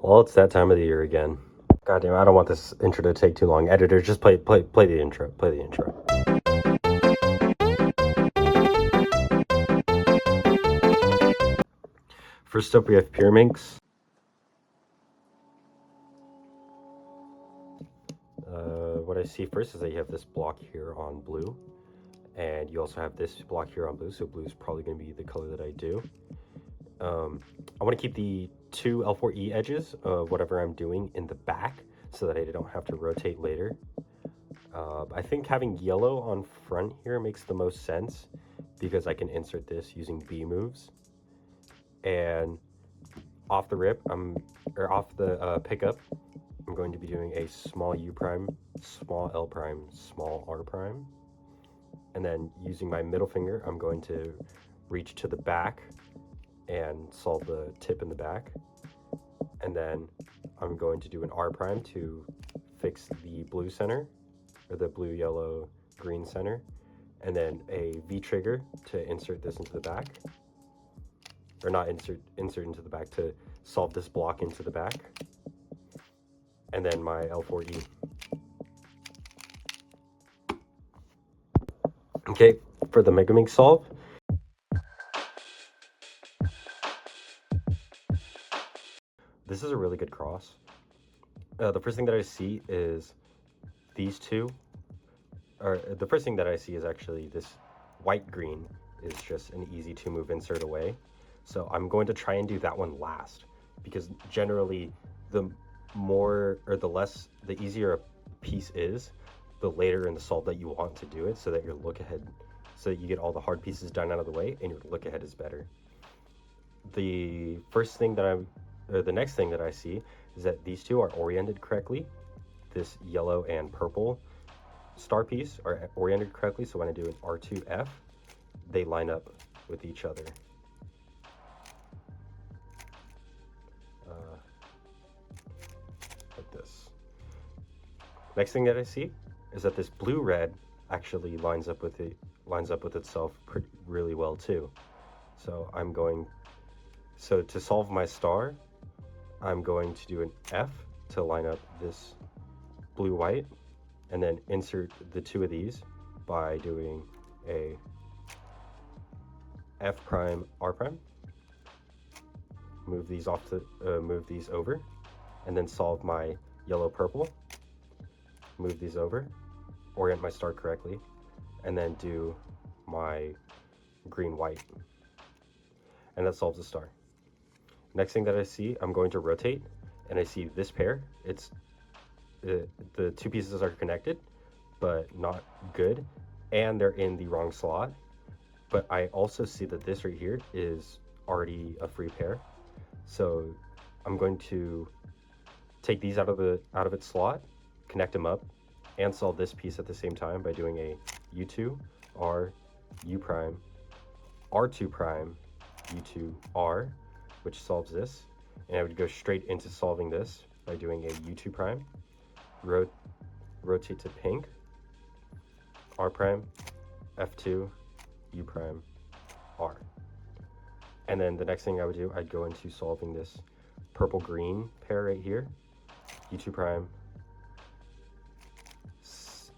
Well, it's that time of the year again. Goddamn, I don't want this intro to take too long. Editor, just play the intro. Play the intro. First up, we have Pyraminx. What I see first is that you have this block here on blue, and you also have this block here on blue, so blue is probably going to be the color that I do. I want to keep the two L4E edges of whatever I'm doing in the back so that I don't have to rotate later. I think having yellow on front here makes the most sense because I can insert this using B moves. And off the rip, off the pickup, I'm going to be doing a small U prime, small L prime, small R prime. And then using my middle finger, I'm going to reach to the back and solve the tip in the back. And then I'm going to do an R prime to fix the blue center, or the blue, yellow, green center. And then a V trigger to insert this into the back. Or not insert into the back, to solve this block into the back. And then my L4E. Okay, for the Megaminx solve, this is a really good cross. The first thing that I see is these two, or the first thing that I see is actually this white-green is just an easy two-move insert away. So I'm going to try and do that one last, because generally the more, or the less, the easier a piece is, the later in the solve that you want to do it, so that your look ahead, so that you get all the hard pieces done out of the way and your look ahead is better. The next thing that I see is that these two are oriented correctly. This yellow and purple star piece are oriented correctly, so when I do an R2F, they line up with each other. Like this. Next thing that I see is that this blue-red actually lines up with itself really well too. So to solve my star, I'm going to do an F to line up this blue-white, and then insert the two of these by doing a F prime, R prime. Move these over, and then solve my yellow-purple. Move these over, orient my star correctly, and then do my green-white. And that solves the star. Next thing that I see, I'm going to rotate, and I see this pair. It's the two pieces are connected, but not good, and they're in the wrong slot. But I also see that this right here is already a free pair. So I'm going to take these out of its slot, connect them up, and solve this piece at the same time by doing a U2, R, U prime, R2 prime, U2, R, which solves this. And I would go straight into solving this by doing a U2 prime, rotate to pink, R prime, F2, U prime, R. And then the next thing I would do, I'd go into solving this purple-green pair right here, U2 prime,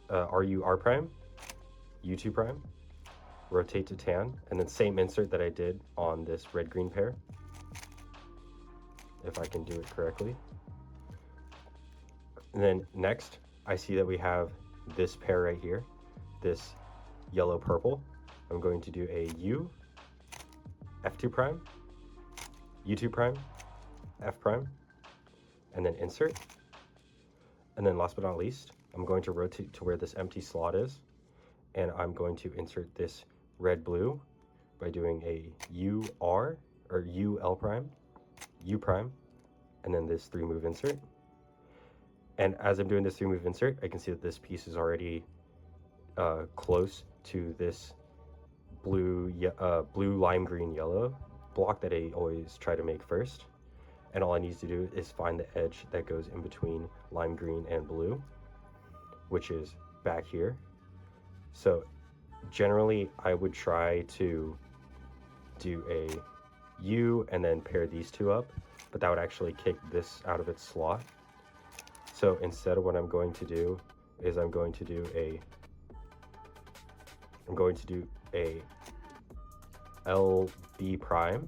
RU, R prime, U2 prime, rotate to tan, and then same insert that I did on this red-green pair, if I can do it correctly. And then next, I see that we have this pair right here, this yellow-purple. I'm going to do a U, F2 prime, U2 prime, F prime, and then insert. And then last but not least, I'm going to rotate to where this empty slot is, and I'm going to insert this red-blue by doing a UR, or UL prime, U prime, and then this three-move insert. And as I'm doing this three-move insert, I can see that this piece is already close to this blue lime green yellow block that I always try to make first. And all I need to do is find the edge that goes in between lime green and blue, which is back here. So generally I would try to do a U and then pair these two up, but that would actually kick this out of its slot. So instead of what I'm going to do is I'm going to do a LB prime,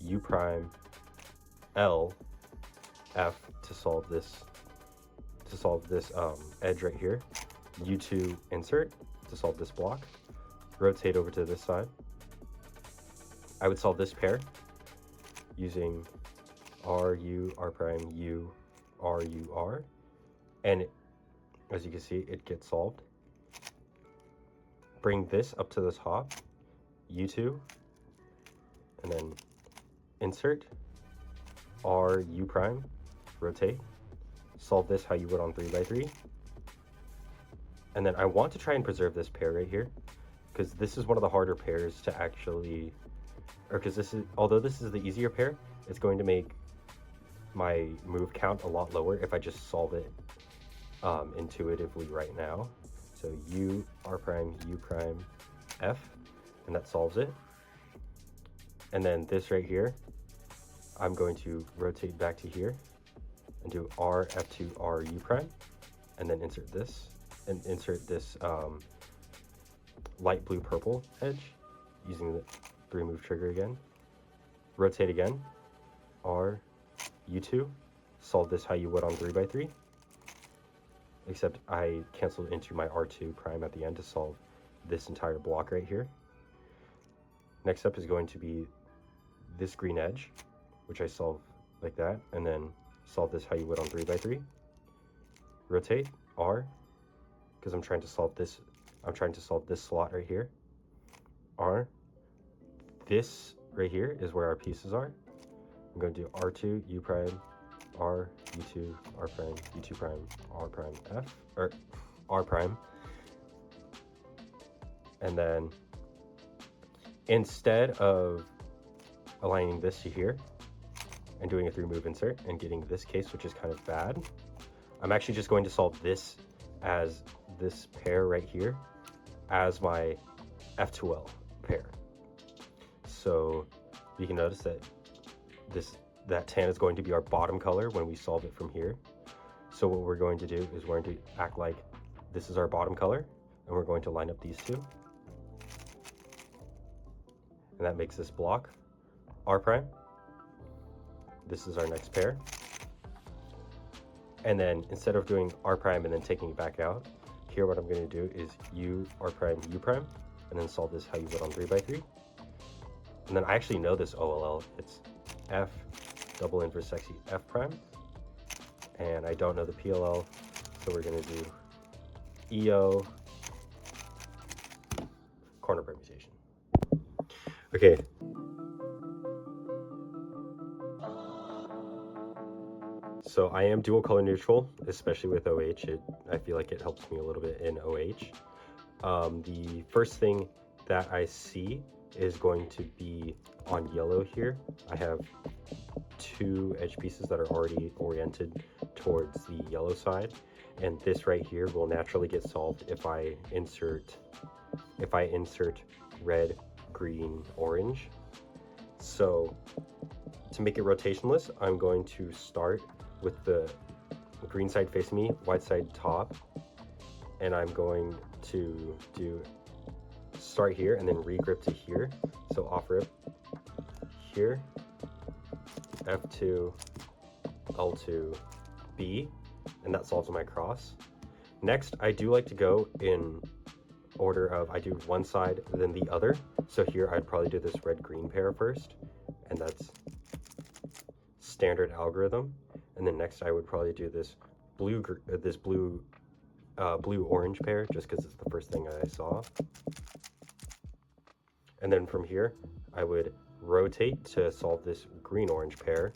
U prime, L, F to solve this edge right here, U2 insert to solve this block, rotate over to this side. I would solve this pair using R, U, R prime, U, R, U, R, and as you can see, it gets solved. Bring this up to the top, U2, and then insert, R, U prime, rotate, solve this how you would on 3x3. And then I want to try and preserve this pair right here, because this is one of the harder pairs to actually, or because this is, although this is the easier pair, it's going to make my move count a lot lower if I just solve it intuitively right now. So U, R prime, U prime, F, and that solves it. And then this right here, I'm going to rotate back to here and do R, F2, R, U prime, and then insert this, and insert this light blue purple edge using the 3-move trigger again. Rotate again, R, U2, solve this how you would on 3x3, except I canceled into my R2 prime at the end to solve this entire block right here. Next up is going to be this green edge, which I solve like that, and then solve this how you would on 3x3. Rotate, R, because I'm trying to solve this slot right here. R, this right here is where our pieces are. I'm going to do R2, U prime, R, U2, R prime, U2 prime, R prime, F, or R prime. And then instead of aligning this to here and doing a 3-move insert and getting this case, which is kind of bad, I'm actually just going to solve this as this pair right here as my F2L pair. So you can notice that that tan is going to be our bottom color when we solve it from here. So what we're going to do is we're going to act like this is our bottom color, and we're going to line up these two. And that makes this block R prime. This is our next pair. And then instead of doing R prime and then taking it back out, here what I'm going to do is U, R prime, U prime, and then solve this how you would on 3x3. And then I actually know this OLL. It's F, double inverse sexy F prime. And I don't know the PLL, so we're going to do EO, corner permutation. Okay. So I am dual color neutral, especially with OH. I feel like it helps me a little bit in OH. The first thing that I see is going to be on yellow here. I have 2 edge pieces that are already oriented towards the yellow side, and this right here will naturally get solved if I insert red, green, orange. So to make it rotationless, I'm going to start with the green side facing me, white side top, and I'm going to start here and then regrip to here. So off rip here, F2, L2, B, and that solves my cross. Next, I do like to go in order of I do one side then the other. So here I'd probably do this red-green pair first, and that's standard algorithm. And then next I would probably do this blue-orange pair, just because it's the first thing I saw. And then from here, I would rotate to solve this green-orange pair,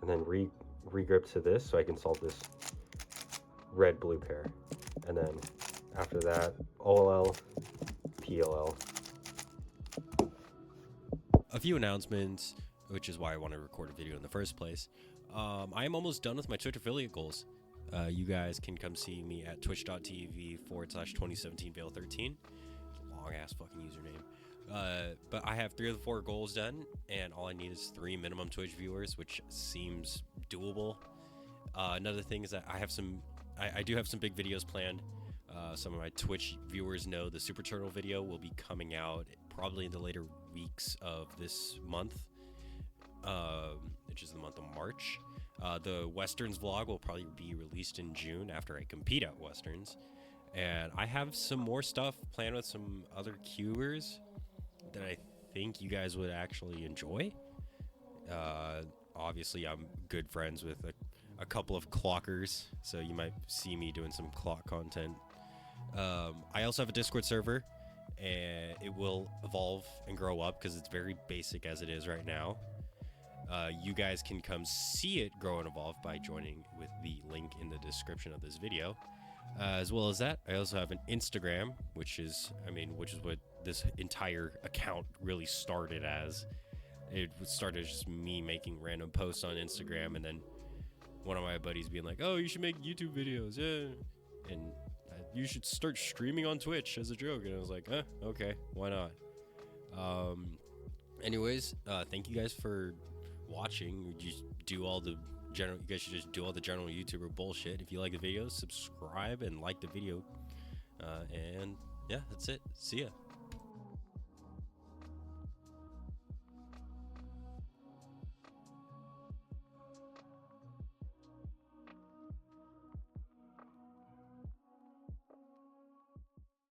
and then regrip to this so I can solve this red-blue pair. And then after that, OLL, PLL. A few announcements, which is why I want to record a video in the first place. I am almost done with my Twitch affiliate goals. You guys can come see me at twitch.tv/2017Vale13. Long ass fucking username. But I have 3 of the 4 goals done, and all I need is 3 minimum Twitch viewers, which seems doable. Another thing is that I do have some big videos planned. Some of my Twitch viewers know the Super Turtle video will be coming out probably in the later weeks of this month, which is the month of March. The Westerns vlog will probably be released in June after I compete at Westerns. And I have some more stuff planned with some other cubers that I think you guys would actually enjoy. Obviously, I'm good friends with a couple of clockers, so you might see me doing some clock content. I also have a Discord server, and it will evolve and grow up because it's very basic as it is right now. You guys can come see it grow and evolve by joining with the link in the description of this video. As well as that, I also have an Instagram, which is what this entire account really started as. It started as just me making random posts on Instagram, and then one of my buddies being like, "Oh, you should make YouTube videos, yeah, and you should start streaming on Twitch as a joke." And I was like, okay, why not? Anyways, thank you guys for watching. You guys should just do all the general YouTuber bullshit. If you like the video, subscribe and like the video. And yeah, that's it. See ya.